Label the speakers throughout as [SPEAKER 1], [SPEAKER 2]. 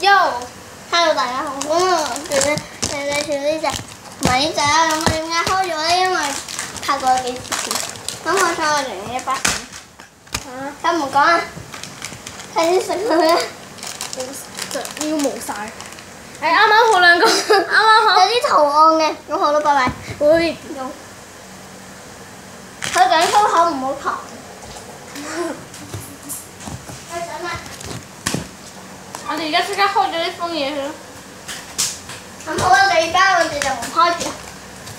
[SPEAKER 1] Hello 大家好，咁我哋咧介紹呢隻同埋呢隻啦。咁我點解開咗咧？因為拍過幾次片，咁我想我連呢一包片。咁唔講啦，快啲食佢啦！
[SPEAKER 2] 要冇晒。係啱啱好兩個，啱啱好。
[SPEAKER 1] 有啲圖案嘅，咁好啦，拜拜。
[SPEAKER 2] 會
[SPEAKER 1] 用。佢講粗口唔好糖。
[SPEAKER 2] 我哋而家即刻開咗呢封嘢佢。
[SPEAKER 1] 咁好啦，第二包我哋就唔開住，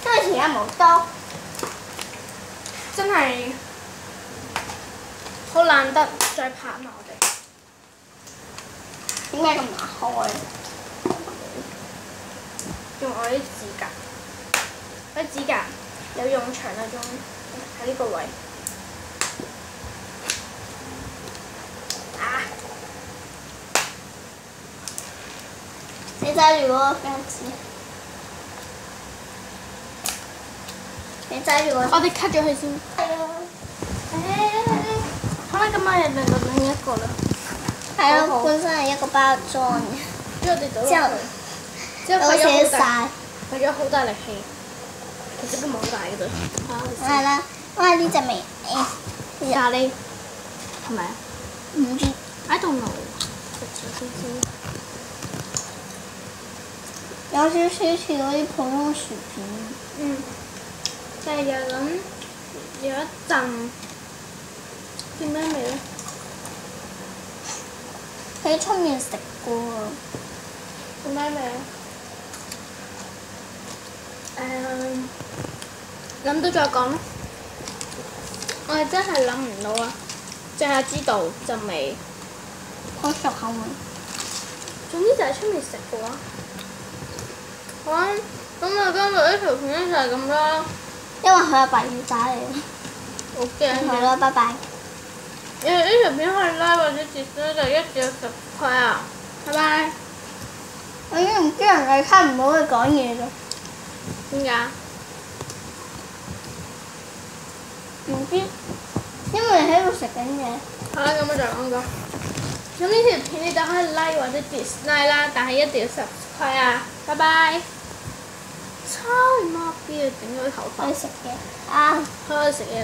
[SPEAKER 1] 因為時間冇多。
[SPEAKER 2] 真係好難得再拍埋我哋。
[SPEAKER 1] 點解咁難開？
[SPEAKER 2] 用我啲指甲，我啲指甲有用長嗰種喺呢個位。啊！
[SPEAKER 1] 你揸住嗰個膠紙，你揸住
[SPEAKER 2] 我哋 cut 咗佢先。
[SPEAKER 1] 係啊。
[SPEAKER 2] 好啦，今晚又另一個啦。
[SPEAKER 1] 係啊，本身係一個包裝嘅。
[SPEAKER 2] 之後我哋倒
[SPEAKER 1] 之後
[SPEAKER 2] 落去。之後
[SPEAKER 1] 我寫晒。
[SPEAKER 2] 費咗好大力氣，其實都冇好大嘅啫。
[SPEAKER 1] 係啦，因為呢隻味
[SPEAKER 2] 咖喱係咪啊？
[SPEAKER 1] 唔知。
[SPEAKER 2] I don't know。
[SPEAKER 1] 有少少似嗰啲普通薯片。
[SPEAKER 2] 嗯。就係有一陣叫咩味咧？
[SPEAKER 1] 喺出面食過喎。
[SPEAKER 2] 叫咩味啊？諗到再講啦。我係真係諗唔到啊！淨係知道陣味。
[SPEAKER 1] 好熟口味。
[SPEAKER 2] 總之就係出面食嘅話。好啊，咁啊今日呢條片就係咁啦。
[SPEAKER 1] 因為佢係白魚仔嚟嘅。
[SPEAKER 2] 好驚。
[SPEAKER 1] 係咯，拜拜。
[SPEAKER 2] 呢條片可以拉或者截咗就1至10塊啊！拜拜。
[SPEAKER 1] 我已經唔知人哋聽唔到佢講嘢咗。
[SPEAKER 2] 點解？
[SPEAKER 1] 唔知，因為你喺度食緊嘢。
[SPEAKER 2] 好啦，咁我再講講。咁呢條片你就可以 like 或者 dislike 啦，但係一定要subscribe啊！拜拜。超媽 B 啊！整咗啲頭髮。
[SPEAKER 1] 去食嘢啊！
[SPEAKER 2] 開始食嘢。